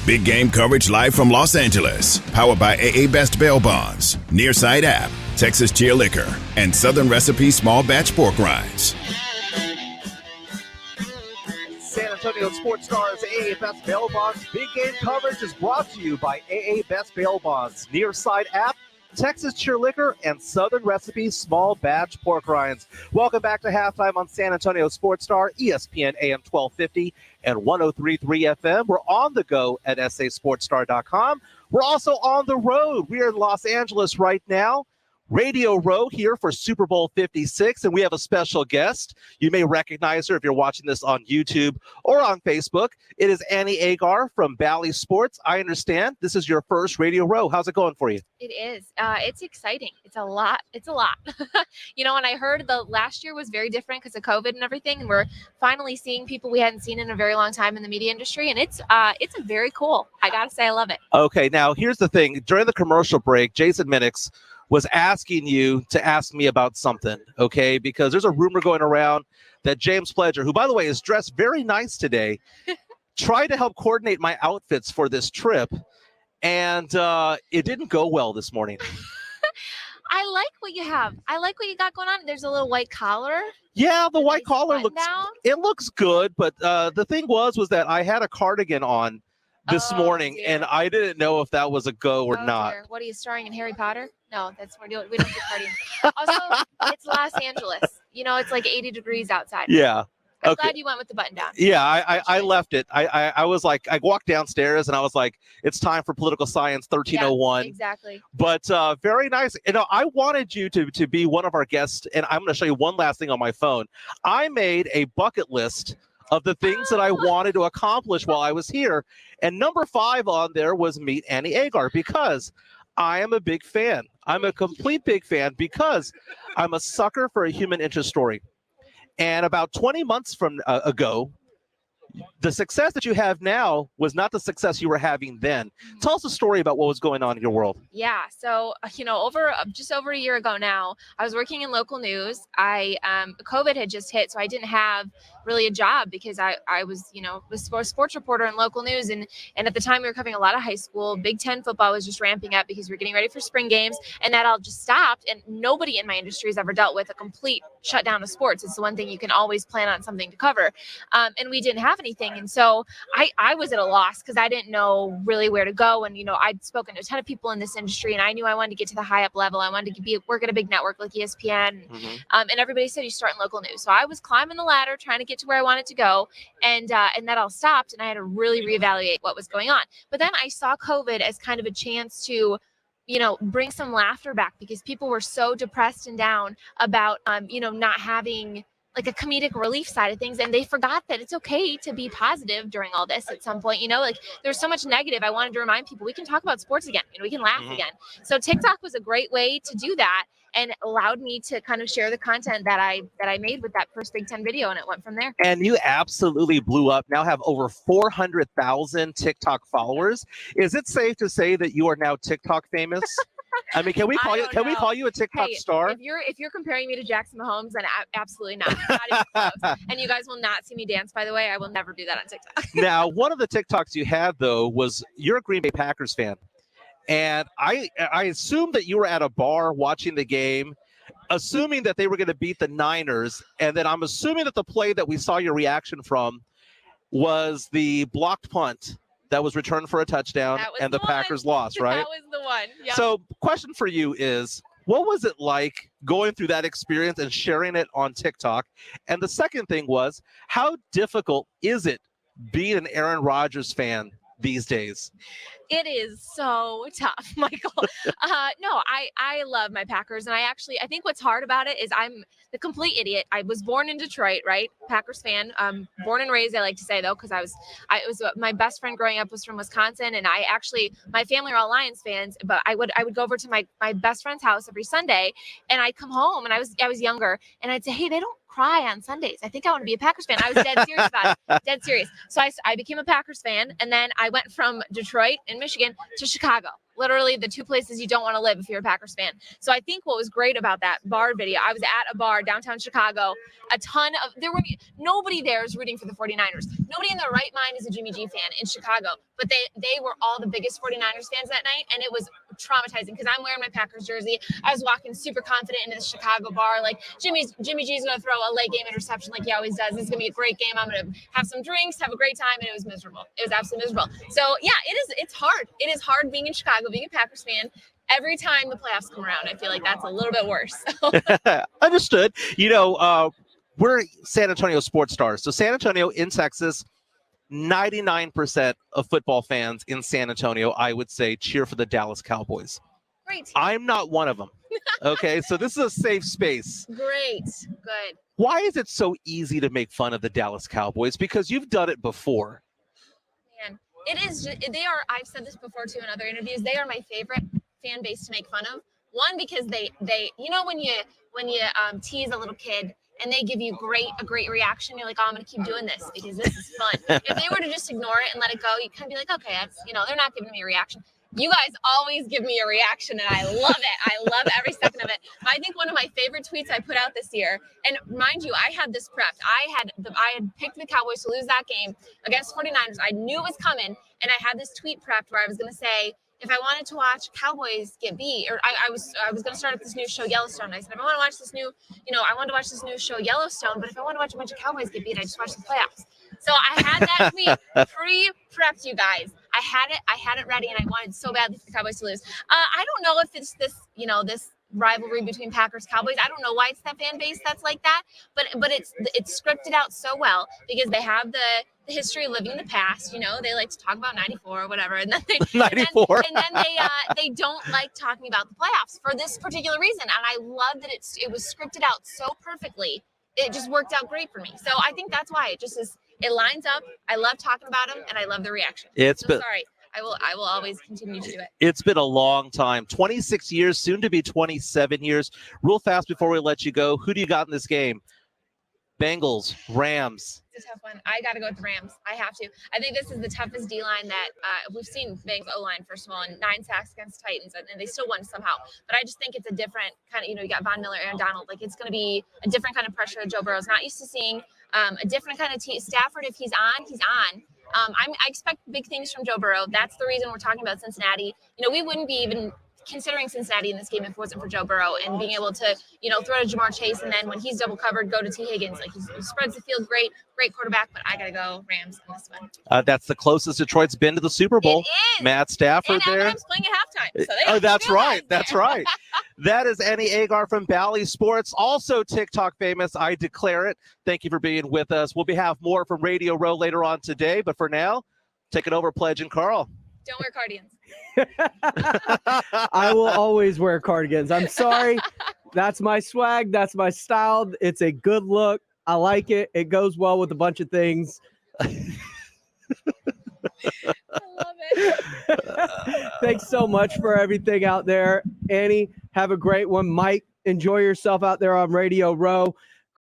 Big game coverage live from Los Angeles. Powered by AA Best Bail Bonds, Nearside App, Texas Cheer Liquor, and Southern Recipe Small Batch Pork Rinds. San Antonio Sports Stars AA Best Bail Bonds Big Game coverage is brought to you by AA Best Bail Bonds, Nearside App, Texas Cheer Liquor, and Southern Recipe Small Batch Pork Rinds. Welcome back to halftime on San Antonio Sports Star, ESPN AM 1250 and 103.3 FM. We're on the go at sasportstar.com. We're also on the road. We are in Los Angeles right now. Radio Row here for Super Bowl 56, and we have a special guest. You may recognize her if you're watching this on YouTube or on Facebook. It is Annie Agar from Bally Sports. I understand this is your first Radio Row. How's it going for you? It is. It's exciting. It's a lot. It's a lot. And I heard the last year was very different because of COVID and everything, and we're finally seeing people we hadn't seen in a very long time in the media industry, and it's very cool. I gotta say, I love it. Okay, now here's the thing. During the commercial break, Jason Minix was asking you to ask me about something, okay? Because there's a rumor going around that James Pledger, who, by the way, is dressed very nice today, tried to help coordinate my outfits for this trip, and it didn't go well this morning. I like what you have. I like what you got going on. There's a little white collar. Yeah, the white collar looks good, but the thing was that I had a cardigan on this morning, dear. and I didn't know if that was a go or not. Dear. What are you starring in, Harry Potter? No, we don't do partying. Also, it's Los Angeles. It's like 80 degrees outside. Yeah. I'm glad you went with the button down. Yeah, I left it. I was like, I walked downstairs and I was like, it's time for Political Science 1301. Yeah, exactly. But very nice. I wanted you to be one of our guests, and I'm going to show you one last thing on my phone. I made a bucket list of the things that I wanted to accomplish while I was here. And number 5 on there was meet Annie Agar, because I am a big fan. I'm a complete big fan because I'm a sucker for a human interest story. And about 20 months ago, the success that you have now was not the success you were having then. Tell us a story about what was going on in your world. Yeah. So, just over a year ago now, I was working in local news. COVID had just hit, so I didn't have really a job because I was, a sports reporter in local news. And at the time we were covering a lot of high school. Big Ten football was just ramping up because we were getting ready for spring games, and that all just stopped. And nobody in my industry has ever dealt with a complete shutdown of sports. It's the one thing you can always plan on something to cover. And we didn't have anything. And so I was at a loss because I didn't know really where to go. And, I'd spoken to a ton of people in this industry, and I knew I wanted to get to the high up level. I wanted to work at a big network like ESPN. And everybody said you start in local news. So I was climbing the ladder, trying to get to where I wanted to go. And that all stopped, and I had to really reevaluate what was going on. But then I saw COVID as kind of a chance to bring some laughter back, because people were so depressed and down about, not having like a comedic relief side of things. And they forgot that it's okay to be positive during all this at some point. There's so much negative. I wanted to remind people we can talk about sports again. We can laugh again. So TikTok was a great way to do that, and allowed me to kind of share the content that I made with that first Big Ten video, and it went from there. And you absolutely blew up. Now have over 400,000 TikTok followers. Is it safe to say that you are now TikTok famous? I mean, can we call you a TikTok star? If you're comparing me to Jackson Mahomes, then absolutely not. Not even close. And you guys will not see me dance, by the way. I will never do that on TikTok. Now, one of the TikToks you had, though, was you're a Green Bay Packers fan. And I assumed that you were at a bar watching the game, assuming that they were going to beat the Niners. And then I'm assuming that the play that we saw your reaction from was the blocked punt that was returned for a touchdown, and the Packers lost, right? That was the one. Yep. So question for you is, what was it like going through that experience and sharing it on TikTok? And the second thing was, how difficult is it being an Aaron Rodgers fan these days? It is so tough, Michael. No, I love my Packers. And I think what's hard about it is I'm the complete idiot. I was born in Detroit, right? Packers fan. Born and raised, I like to say, though, because my best friend growing up was from Wisconsin. And my family are all Lions fans, but I would go over to my best friend's house every Sunday, and I'd come home, and I was younger, and I'd say, hey, they don't cry on Sundays. I think I want to be a Packers fan. I was dead serious about it. Dead serious. So I became a Packers fan, and then I went from Detroit in Michigan to Chicago. Literally the two places you don't want to live if you're a Packers fan. So I think what was great about that bar video, I was at a bar downtown Chicago. Nobody there is rooting for the 49ers. Nobody in their right mind is a Jimmy G fan in Chicago, but they were all the biggest 49ers fans that night, and it was traumatizing because I'm wearing my Packers jersey. I was walking super confident into the Chicago bar, like Jimmy G's going to throw a late game interception like he always does. It's going to be a great game. I'm going to have some drinks, have a great time, and it was miserable. It was absolutely miserable. So yeah, it's hard. It is hard being in Chicago, being a Packers fan. Every time the playoffs come around, I feel like that's a little bit worse. Understood. We're San Antonio sports stars. So San Antonio in Texas, 99% of football fans in San Antonio, I would say, cheer for the Dallas Cowboys. Great. I'm not one of them. Okay, so this is a safe space. Great. Good. Why is it so easy to make fun of the Dallas Cowboys? Because you've done it before. Man, it is. They are. I've said this before too in other interviews. They are my favorite fan base to make fun of. One, because they when you tease a little kid and they give you a great reaction, you're like, oh, I'm gonna keep doing this because this is fun. If they were to just ignore it and let it go, you kind of be like, okay, that's, they're not giving me a reaction. You guys always give me a reaction, and I love it. I love every second of it. I think one of my favorite tweets I put out this year, and mind you, I had this prepped. I had picked the Cowboys to lose that game against 49ers. I knew it was coming, and I had this tweet prepped where I was going to say, if I wanted to watch Cowboys get beat, or I was going to start up this new show Yellowstone. I said, if I want to watch this new, I wanted to watch this new show Yellowstone, but if I want to watch a bunch of Cowboys get beat, I just watch the playoffs. So I had that tweet pre-prepped, you guys. I had it ready, and I wanted so badly for the Cowboys to lose. I don't know if it's this, this rivalry between Packers Cowboys. I don't know why it's that fan base that's like that, but it's scripted out so well because they have the history of living in the past. They like to talk about 94 or whatever, and then they 94, and then they don't like talking about the playoffs for this particular reason. And I love that it was scripted out so perfectly. It just worked out great for me. So I think that's why it just is. It lines up. I love talking about them, and I love the reaction. Sorry. I will always continue to do it. It's been a long time. 26 years, soon to be 27 years. Real fast before we let you go, who do you got in this game? Bengals, Rams. It's a tough one. I got to go with the Rams. I have to. I think this is the toughest D-line that we've seen. Bengals O-line, first of all, and 9 sacks against Titans, and they still won somehow. But I just think it's a different kind of, you got Von Miller, Aaron Donald. Like, it's going to be a different kind of pressure that Joe Burrow's not used to seeing. A different kind of Stafford, if he's on, he's on. I expect big things from Joe Burrow. That's the reason we're talking about Cincinnati. We wouldn't be even considering Cincinnati in this game if it wasn't for Joe Burrow and being able to, throw to Jamar Chase, and then when he's double covered, go to T. Higgins. Like, he spreads the field great quarterback, but I got to go Rams in this one. That's the closest Detroit's been to the Super Bowl. It is. Matt Stafford and there. And playing at halftime. So that's right. That's right. That is Annie Agar from Bally Sports, also TikTok famous. I declare it. Thank you for being with us. We'll have more from Radio Row later on today, but for now, take it over, Pledge and Carl. Don't wear cardigans. I will always wear cardigans. I'm sorry. That's my swag. That's my style. It's a good look. I like it. It goes well with a bunch of things. I love it. Thanks so much for everything out there. Annie, have a great one. Mike, enjoy yourself out there on Radio Row.